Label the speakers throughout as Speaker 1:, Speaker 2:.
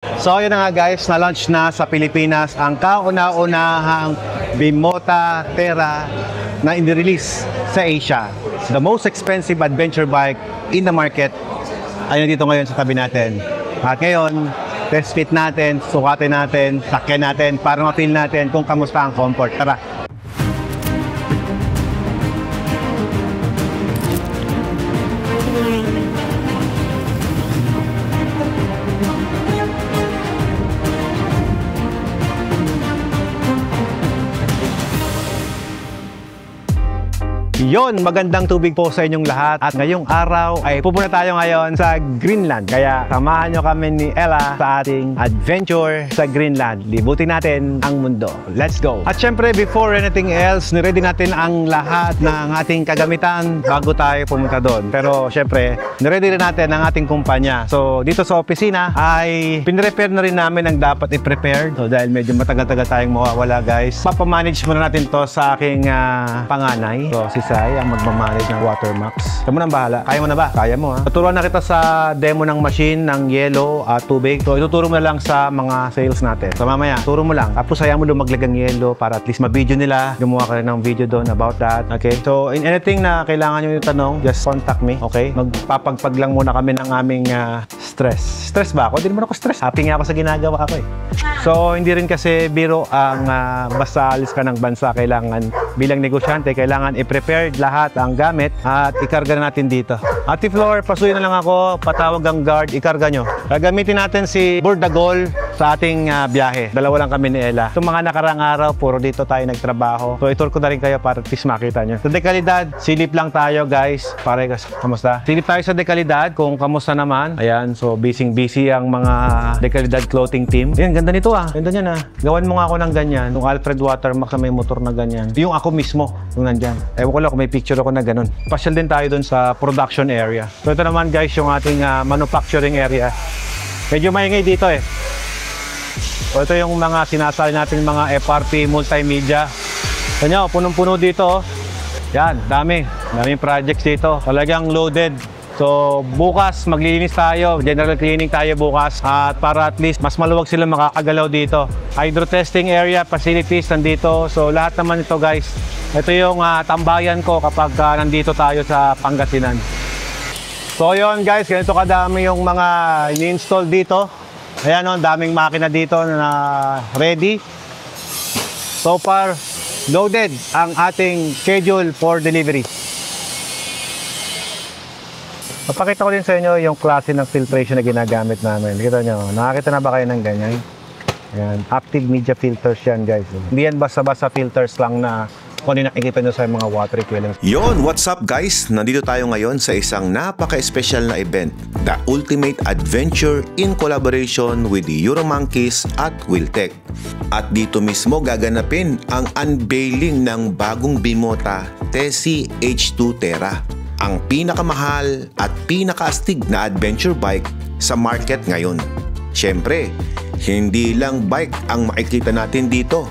Speaker 1: So yun na nga guys, na-launch na sa Pilipinas ang kauna-unahang Bimota Terra na in-release sa Asia. The most expensive adventure bike in the market ay nandito ngayon sa tabi natin. At ngayon, test fit natin, sukatin natin, sakyan natin para ma-feel natin kung kamusta ang comfort. Tara! Yon, magandang tubig po sa inyong lahat. At ngayong araw ay pupunta tayo ngayon sa Greenland. Kaya samahan nyo kami ni Ella sa ating adventure sa Greenland. Libutin natin ang mundo. Let's go! At syempre, before anything else, niready natin ang lahat ng ating kagamitan bago tayo pumunta doon. Pero syempre, niready rin natin ang ating kumpanya. So dito sa opisina ay pinrepair na rin namin ang dapat i-prepare. So dahil medyo matagal-tagal tayong mawawala guys, papamanage muna natin to sa aking panganay. So si ang magmamanage ng Watermax. Kamu nang bahala. Kaya mo na ba? Kaya mo ha. Tuturuan na kita sa demo ng machine, ng yelo at tubig. So ituturo mo na lang sa mga sales natin. So mamaya, turo mo lang. Tapos hayaan mo lumaglag ang yelo para at least ma-video nila. Gumawa ka rin ng video doon about that. Okay? So in anything na kailangan nyo yung tanong, just contact me. Okay? Magpapagpag lang muna kami ng aming stress. Stress ba ako? Hindi naman ako stress. Happy nga ako sa ginagawa ko eh. So hindi rin kasi biro ang basta alis ka ng bansa. Kailangan bilang negosyante, kailangan i-prepare lahat ang gamit at ikarga na natin dito. Ate Flor, pasuyin na lang ako, patawag ang guard, ikarga nyo. Gagamitin natin si Bordagol sa ating biyahe. Dalawa lang kami ni Ella. Itong mga nakarang araw, puro dito tayo nagtrabaho. So itur ko na rin kayo para at least makita nyo. Sa dekalidad, silip lang tayo guys. Pare, kamusta? Silip tayo sa dekalidad kung kamusta naman. Ayan, so busy ang mga dekalidad clothing team. Ayan, ganda nito ah. Ganda niyan ah. Gawan mo nga ako ng ganyan. Yung Alfred Watermax na may motor na ganyan. Yung ako mismo, yung nandyan. Ewan ko lang kung may picture ako na ganun. Pasyal din tayo dun sa production area. So ito naman guys yung ating manufacturing area. Medyo maingay dito eh. So ito yung mga sinasali natin mga FRP multimedia. Kanya, punong-puno dito. Yan, daming projects dito. Talagang loaded. So bukas maglilinis tayo, general cleaning tayo bukas at para at least mas maluwag sila makakagalaw dito. Hydro testing area, facilities nandito. So lahat naman ito guys. Ito yung tambayan ko kapag nandito tayo sa Pangasinan. So yun guys, ganito kadami yung mga ini-install dito. Ayan o, daming makina dito na ready. So far, loaded ang ating schedule for delivery. Papakita ko din sa inyo yung klase ng filtration na ginagamit namin. Kita nyo, nakakita na ba kayo ng ganyan? Ayan, active media filters yan guys. Hindi yan basta-basta filters lang na kung ano nakikita nyo sa mga water equivalents.
Speaker 2: Yon, what's up guys? Nandito tayo ngayon sa isang napaka-espesyal na event, The Ultimate Adventure in collaboration with the Euromonkeys at Wiltec. At dito mismo gaganapin ang unveiling ng bagong Bimota Tessie H2 Terra. Ang pinakamahal at pinakaastig na adventure bike sa market ngayon. Siyempre, hindi lang bike ang makikita natin dito,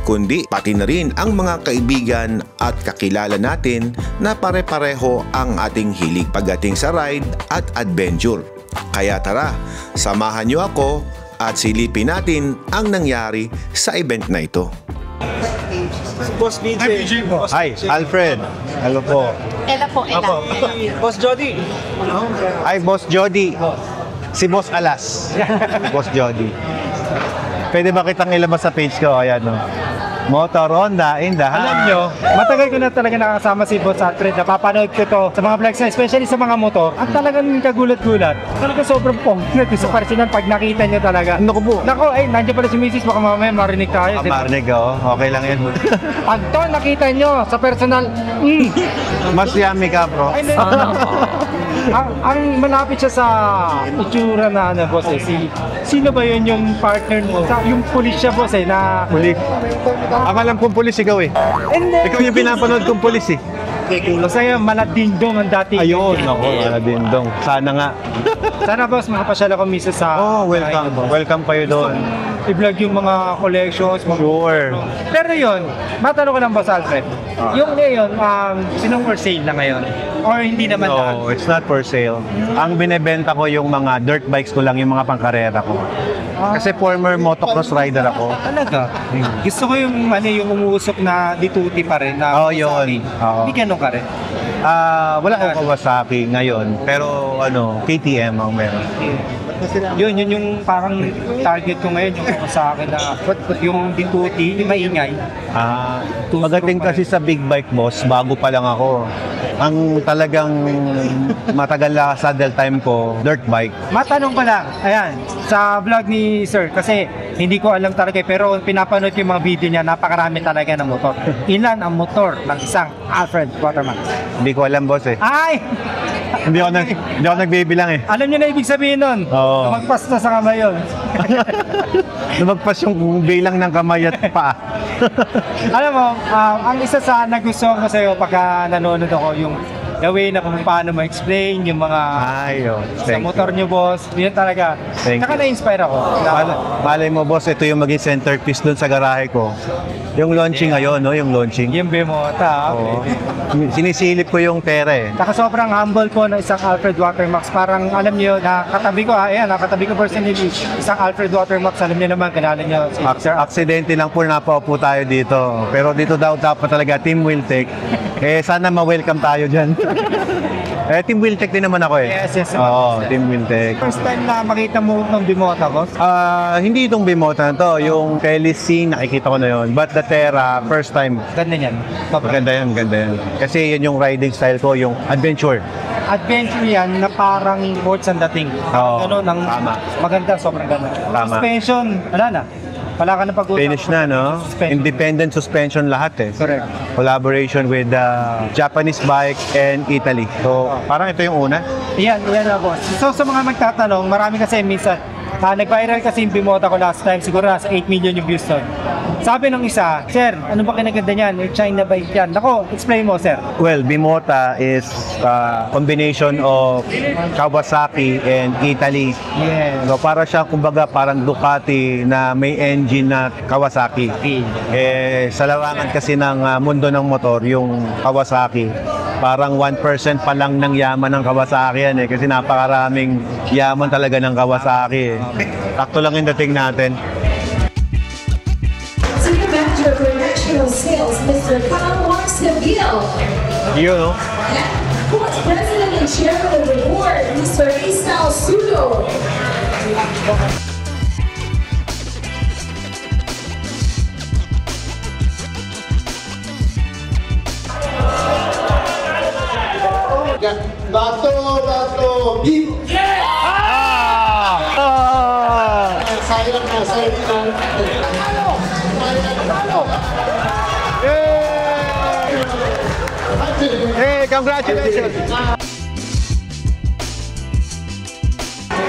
Speaker 2: kundi pati na rin ang mga kaibigan at kakilala natin na pare-pareho ang ating hilig pagdating sa ride at adventure. Kaya tara, samahan niyo ako at silipin natin ang nangyari sa event na ito.
Speaker 3: Boss BJ.
Speaker 1: Hi, Alfred. Hello po.
Speaker 4: Ella po, Ella.
Speaker 3: Boss Jody.
Speaker 1: Hi, Boss Jody. Si Boss Alas. Boss Jody. Pwede ba kitang ilabas sa page ko? Ayan no. Motor Honda in the
Speaker 3: Alam nyo, matagal ko na talaga nakasama si Boss Alfred. Napapanood ko to sa mga vlogs na, especially sa mga motor. At talagang kagulat-gulat. Talagang sobrang pongit sa parsinan pag nakita nyo talaga.
Speaker 1: Ano ko po?
Speaker 3: Nako, ay, nandiyan pala si Mrs. Baka mamaya marinig tayo.
Speaker 1: Marinig oh. Okay lang yan.
Speaker 3: Pag to nakita nyo sa personal,
Speaker 1: Mas yummy ka bro.
Speaker 3: ay, ang malapit siya sa itsura na ano, boss eh. Sino ba yun yung partner mo? Yung pulis siya, boss eh, na...
Speaker 1: Pulis. Ang alam kong pulis ikaw eh. Ikaw yung pinapanood kong pulis eh.
Speaker 3: Masaya, Maladindong ang dati.
Speaker 1: Ayun, ako, Maladindong. Sana nga.
Speaker 3: Sana boss, makapasya ako misa sa...
Speaker 1: Oh, welcome. Welcome kayo doon.
Speaker 3: i-vlog yung mga collections.
Speaker 1: Sure.
Speaker 3: Pero yun, matanong ko lang Boss Alfred, yung ngayon, sinong for sale na ngayon? Or hindi naman na?
Speaker 1: No, it's not for sale. Ang binebenta ko yung mga dirt bikes ko lang, yung mga pangkarera ko. Kasi former motocross rider ako.
Speaker 3: Talaga? Gusto ko yung yung umuusok na dituti pa rin. Na
Speaker 1: Oo, yun. Oo.
Speaker 3: Hindi ganun ka rin.
Speaker 1: Wala akong Kawasaki ngayon, pero KTM ang meron.
Speaker 3: Yun yung parang target ko ngayon, yung sa akin na yung dituti, yung maingay.
Speaker 1: Pagdating kasi sa big bike, boss, bago pa lang ako. Ang talagang matagal na saddle time ko, dirt bike.
Speaker 3: Matanong ko lang, ayan, sa vlog ni Sir, kasi hindi ko alam talaga, pero pinapanood ko yung mga video niya, napakarami talaga ng motor. Ilan ang motor ng isang Alfred Watermax?
Speaker 1: Hindi ko alam, boss eh.
Speaker 3: Ay!
Speaker 1: Hindi ako nagbibilang eh.
Speaker 3: Alam niyo na ibig sabihin nun?
Speaker 1: Oo.
Speaker 3: Magpas na sa kamay yun.
Speaker 1: Lumagpas yung bilang ng kamay at paa.
Speaker 3: Alam mo, ang isa sa nagustuhan ko sa'yo pagka nanonood ako, yung the way na kung paano mo explain yung mga sa motor niyo, boss. Yun talaga. Saka na-inspire ako.
Speaker 1: Malay mo, boss, ito yung maging centerpiece dun sa garahe ko. Yung launching ngayon, no? Yung launching.
Speaker 3: Yung Bemota.
Speaker 1: Okay. Sinisilip ko yung pera eh.
Speaker 3: Saka sobrang humble ko ng isang Alfred Watermax. Parang alam niyo, nakatabi ko, nakatabi ko personally, isang Alfred Watermax, alam niyo naman, kilala niyo si Sir.
Speaker 1: Aksidente lang po napaupo tayo dito. Pero dito daw dapat talaga Team Wiltec. Sana ma-welcome tayo dyan. Team Wiltec din naman ako eh.
Speaker 3: Yes.
Speaker 1: Oo, Team Wiltec.
Speaker 3: First time na makita mo ng Bemota, boss?
Speaker 1: Hindi itong Bemota na to. Yung Felicity, nakikita ko na yun. But the Terra, first time.
Speaker 3: Ganda niyan.
Speaker 1: Ganda yan. Kasi yun yung riding style ko, yung adventure.
Speaker 3: Adventure yan na parang sports ang dating.
Speaker 1: Oo,
Speaker 3: Tama. Maganda, sobrang ganda.
Speaker 1: Tama.
Speaker 3: Suspension, wala na. Wala ka na pag-usap.
Speaker 1: Finish na, no? Independent suspension lahat eh.
Speaker 3: Correct.
Speaker 1: Collaboration with Japanese bike and Italy. So, parang ito yung una.
Speaker 3: Yan na, boss. So, sa mga magtatanong, marami kasi minsan, nag-viral kasi yung Bemota ko last time, siguro nasa 8 million yung views doon. Sabi ng isa, Sir, ano ba kinaganda niyan? Yung China bike yan. Nako, explain mo, Sir.
Speaker 1: Well, Bemota is a combination of Kawasaki and Italy.
Speaker 3: Yes.
Speaker 1: So, para siya, kumbaga, parang Ducati na may engine na Kawasaki. Sa larangan kasi ng mundo ng motor, yung Kawasaki, parang 1% pa lang ng yaman ng Kawasaki yan eh. Kasi napakaraming yaman talaga ng Kawasaki eh. Sakto lang yung dating natin.
Speaker 4: Senior Manager for National Sales, Mr. Carl Marceville.
Speaker 1: Yun, no?
Speaker 4: Board President and Chairman of the Board, Mr. Isao Sudo.
Speaker 5: Bato, beep! Sayang na, sayang na.
Speaker 1: Hey, congratulations!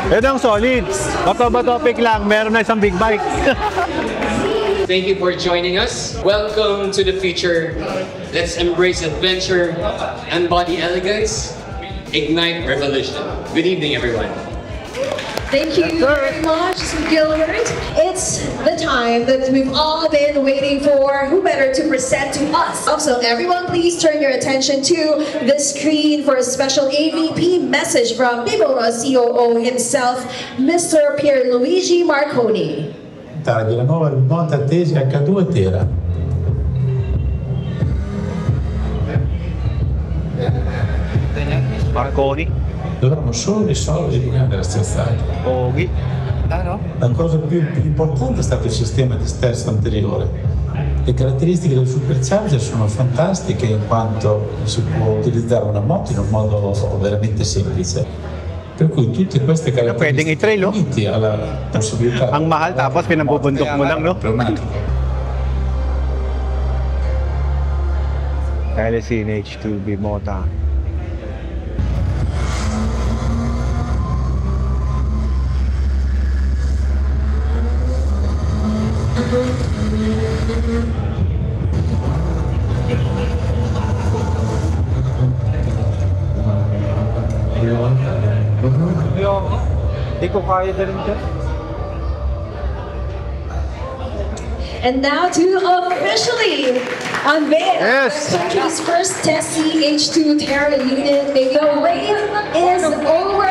Speaker 1: Ito ang solid. Bato-bato lang, meron na isang big bike.
Speaker 6: Thank you for joining us. Welcome to the future. Let's embrace adventure, embody elegance, ignite revolution. Good evening, everyone.
Speaker 4: Thank you very much, Gilbert. It's the time that we've all been waiting for. Who better to present to us? Also, everyone, please turn your attention to the screen for a special AVP message from Bemota COO himself, Mr. Pierluigi Marconi.
Speaker 7: Della nuova Bemota Tesi H2 Tera.
Speaker 1: Marconi.
Speaker 7: Dovremmo solo risolvere i problemi della stessata.
Speaker 1: Pogi.
Speaker 7: La cosa più importante è stato il sistema di sterzo anteriore. Le caratteristiche del Supercharger sono fantastiche in quanto si può utilizzare una moto in un modo veramente semplice. Per cui tutte queste
Speaker 1: Pwedeng i-trail, oh.
Speaker 7: uniti alla possibilità.
Speaker 1: Ang mahal tapos pinabubundok mo lang, no? LSC H2 Bemota.
Speaker 3: Hindi ko kaya din dyan.
Speaker 4: And now to officially unveil the country's first Tessie H2 Terra unit. Maybe the wait is over.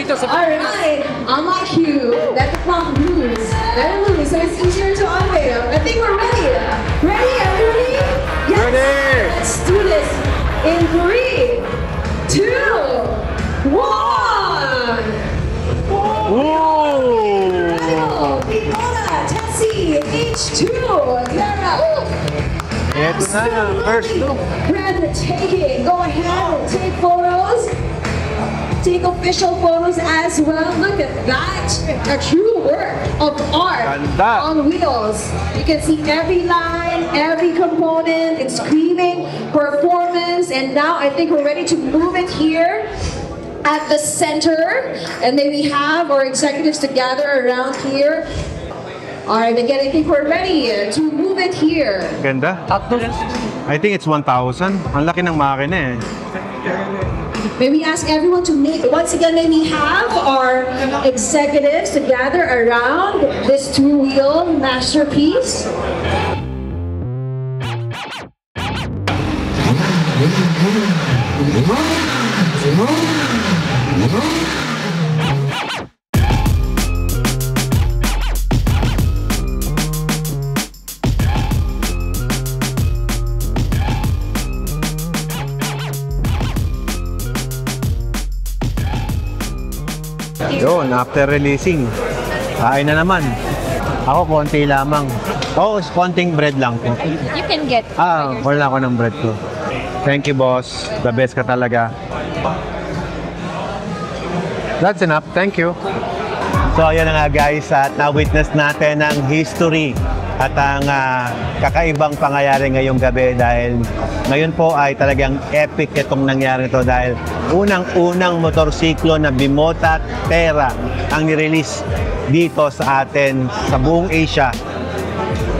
Speaker 4: Alright, unlike you, let the clock lose. Let it lose, so it's easier to unveil. I think we're ready. Ready, everybody? Yes.
Speaker 1: Ready.
Speaker 4: Let's do this in 3, 2, 1. Bimota Tessie H2 Terra.
Speaker 1: Ito na, first look.
Speaker 4: Breathtaking. Go ahead and take photos. Take official photos as well. Look at that. A true work of art
Speaker 1: Ganda.
Speaker 4: on wheels. You can see every line, every component. It's screaming performance. And now I think we're ready to move it here at the center, and then we have our executives to gather around here. Alright, again, I think we're ready to move it here.
Speaker 1: Ganda. I think it's 1,000. Ang laki ng makina eh.
Speaker 4: May we ask everyone to make, once again, may we have our executives to gather around this two-wheel masterpiece.
Speaker 1: Yun, after releasing, kain na naman. Ako, konti lamang. Konting bread lang po.
Speaker 8: You can get.
Speaker 1: Wala ako ng bread ko. Thank you, boss. The best ka talaga. That's enough. Thank you. So, ayan na nga guys, at na-witness natin ang history at ang kakaibang pangyayari ngayong gabi dahil ngayon po ay talagang epic itong nangyari ito dahil unang-unang motorsiklo na Bimota Terra ang nirelease dito sa atin sa buong Asia.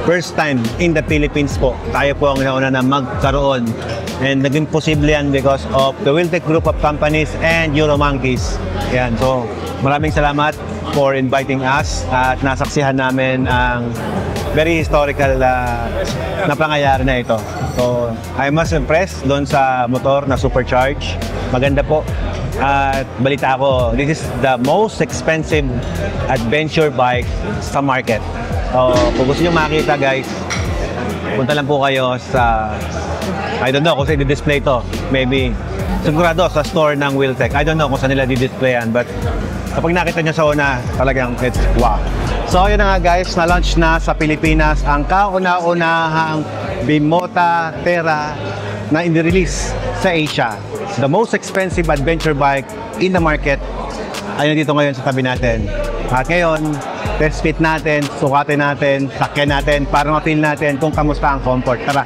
Speaker 1: First time in the Philippines po. Tayo po ang nauna na magkaroon. And naging posible yan because of the Wiltec Group of Companies and Euromonkeys. Yan. So, maraming salamat for inviting us at nasaksihan namin ang very historical na pangyayari na ito. So, I was impressed doon sa motor na supercharged. Maganda po. At balita ko, this is the most expensive adventure bike sa market. So, kung gusto nyo makita guys, punta lang po kayo sa, I don't know kung saan i-display to. Maybe, sigurado sa store ng Wiltec. I don't know kung saan nila di-display yan. But kapag nakita nyo sa una, talagang it's wow. So, yun na nga guys, na-launch na sa Pilipinas ang kauna-unahang Bimota Terra na in-release sa Asia. The most expensive adventure bike in the market ay nandito ngayon sa tabi natin. At ngayon, test fit natin, sukatin natin, sakyan natin para ma-feel natin kung kamusta ang comfort. Tara!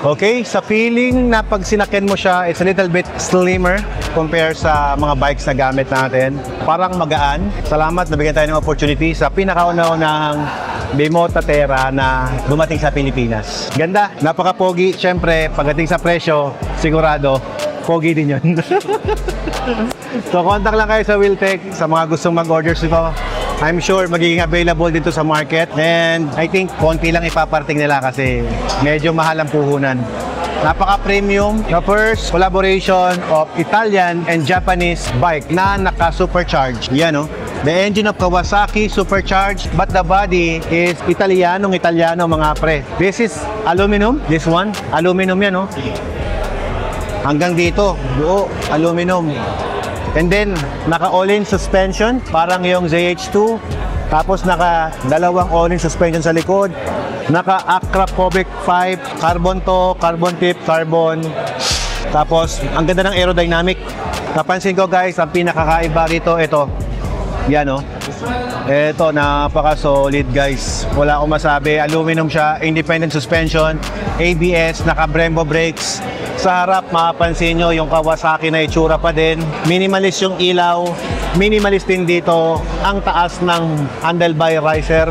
Speaker 1: Okay, sa feeling na pag sinakyan mo siya, it's a little bit slimmer compare sa mga bikes na gamit natin. Parang magaan. Salamat, nabigyan tayo ng opportunity sa pinakauna-unahang Bimota Terra na dumating sa Pilipinas. Ganda, napaka-pogi. Siyempre, pagdating sa presyo, sigurado, pogi din yun. So, contact lang kayo sa Wiltec sa mga gustong mag-orders nito. I'm sure magiging available dito sa market and I think konti lang ipaparating nila kasi medyo mahal ang puhunan. Napaka-premium. The first collaboration of Italian and Japanese bike na naka-supercharged. Yan, no? The engine of Kawasaki supercharged but the body is Italiano mga pre. This is aluminum. This one, aluminum yan, no? Hanggang dito, buo, aluminum. And then, naka-all-in suspension, parang yung ZH2. Tapos, naka-dalawang all-in suspension sa likod. Naka-Acra Covic 5, carbon to, carbon tip, carbon. Tapos, ang ganda ng aerodynamic. Napansin ko guys, ang pinakakaiba rito, ito. Yan, no? Ito, napaka-solid guys. Wala akong masabi. Aluminum siya, independent suspension, ABS, naka-Brembo brakes. Sa harap, mapapansin nyo yung Kawasaki na itsura pa din. Minimalist yung ilaw. Minimalist din dito ang taas ng handlebar riser.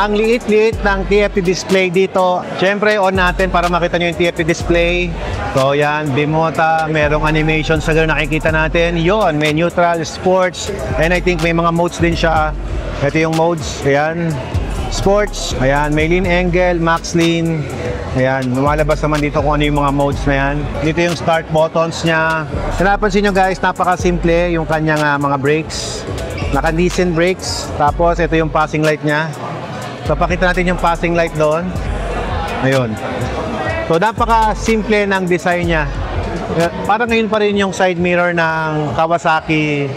Speaker 1: Ang liit-liit ng TFT display dito. Siyempre, on natin para makita nyo yung TFT display. So, yan, Bimota. Merong animation sa gano'n nakikita natin. Yon, may neutral, sports. And I think may mga modes din siya. Ito yung modes. Ayan. Sports, ayan, may lean angle, max lean. Ayan, lumalabas naman dito kung ano yung mga modes na yan. Dito yung start buttons niya. Napansin nyo guys, napaka-simple yung kanyang mga brakes. Naka-decent brakes. Tapos ito yung passing light niya. So pakita natin yung passing light doon. Ayun. So napaka-simple ng design niya. Parang ngayon pa rin yung side mirror ng Kawasaki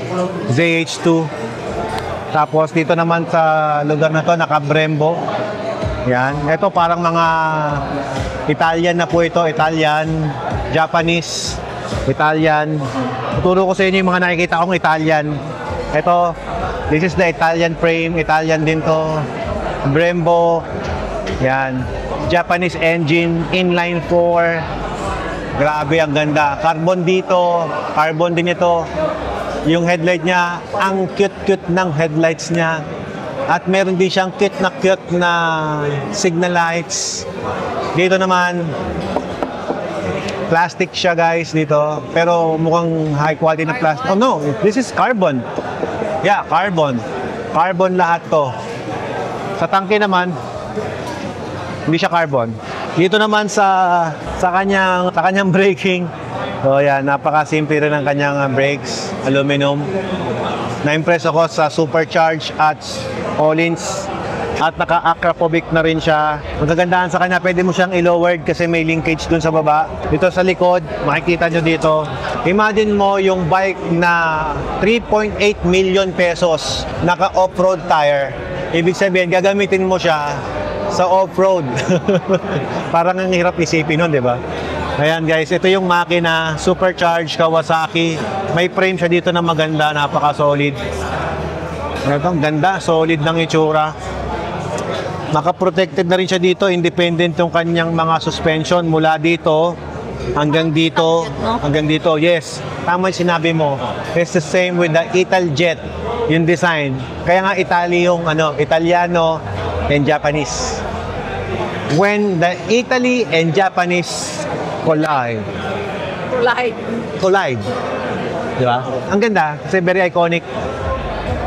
Speaker 1: ZH2. Tapos dito naman sa lugar na to, naka-Brembo. Yan. Ito parang mga Italian na po ito. Italian, Japanese, Italian. Tuturo ko sa inyo yung mga nakikita kong Italian. Ito, this is the Italian frame. Italian din to. Brembo. Yan. Japanese engine, inline 4. Grabe, ang ganda. Carbon dito. Carbon din ito. Yung headlight niya, ang cute-cute ng headlights niya. At meron din siyang cute na signal lights. Dito naman, plastic siya guys dito. Pero mukhang high quality na plastic. Oh no, this is carbon. Yeah, carbon. Carbon lahat to. Sa tangke naman, hindi siya carbon. Dito naman sa kanyang braking. So yan, napaka-simple rin ng kanyang brakes, aluminum. Na-impress ako sa supercharged at Collins at naka-acropobic na rin siya. Magkagandahan sa kanya, pwede mo siyang i-lowered kasi may linkage dun sa baba. Dito sa likod, makikita nyo dito. Imagine mo yung bike na 3.8 million pesos, naka-off-road tire. Ibig sabihin, gagamitin mo siya sa off-road. Parang ang hirap isipin nun, di ba? Ayan guys, ito yung makina, supercharged Kawasaki. May frame siya dito na maganda, napaka-solid. Ito, ganda, solid ng itsura. Naka-protected na rin siya dito, independent yung kanyang mga suspension mula dito hanggang dito, hanggang dito. Yes, tama yung sinabi mo. It's the same with the Italjet, yung design. Kaya nga Italiano and Japanese. When the Italy and Japanese collide. Di ba? Ang ganda, kasi very iconic.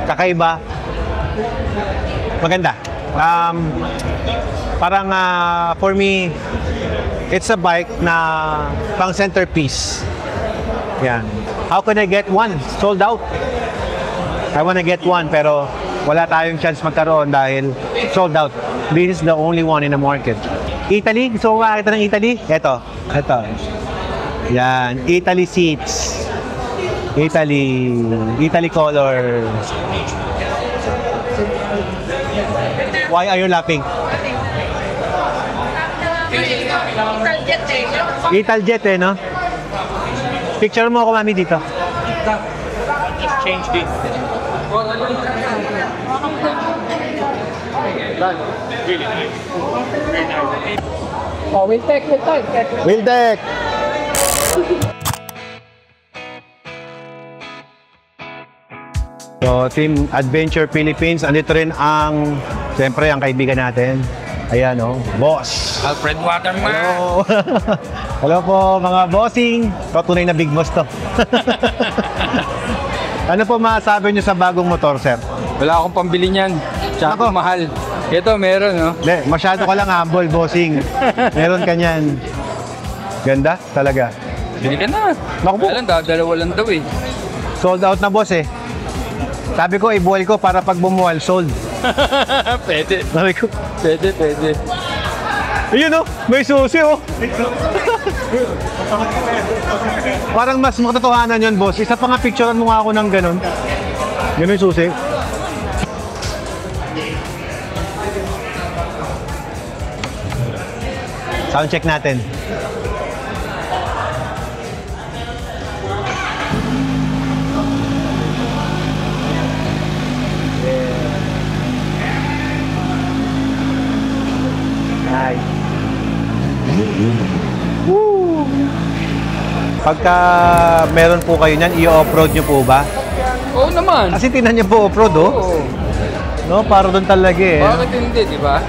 Speaker 1: Kakaiba. Maganda. Parang for me, it's a bike na pang centerpiece. Yan. How can I get one? Sold out. I wanna get one pero wala tayong chance magkaroon dahil sold out. This is the only one in the market. Italy? Gusto mo makakita ng Italy? Ito. Yan. Italy seats. Italy color. Why are you laughing? Italjet no? Picture mo ako, mami, dito.
Speaker 8: Just change this. Really nice. Very nice.
Speaker 9: Oh, we'll take.
Speaker 1: So, Team Adventure Philippines, andito rin siyempre, ang kaibigan natin. Ayan, boss.
Speaker 8: Alfred Waterman.
Speaker 1: Hello. Hello po, mga bossing. Tunay na big boss to. Ano po masasabi nyo sa bagong motor, sir?
Speaker 10: Wala akong pambili niyan. Tsaka mahal. Ito, meron, no?
Speaker 1: Hindi, masyado ka lang humble, bossing. Meron ka niyan. Ganda, talaga.
Speaker 10: Bili ka na.
Speaker 1: Naku po.
Speaker 10: Alam, dalawa lang daw eh.
Speaker 1: Sold out na, boss eh. Sabi ko, ibuwal ko para pag bumuwal, sold.
Speaker 10: Pwede.
Speaker 1: Sabi ko,
Speaker 10: Pwede.
Speaker 1: ayun may susi Parang mas makatotohanan yun, boss. Isa pa nga picturean mo nga ako ng ganun. Yun yung susi. Sound check natin. Hi. Woo! Pagka meron po kayo niyan, i-off-road nyo po ba?
Speaker 10: Oo naman.
Speaker 1: Kasi tinan niyo po off-road,
Speaker 10: Oo.
Speaker 1: No, para doon talaga eh.
Speaker 10: Bakit hindi, di ba?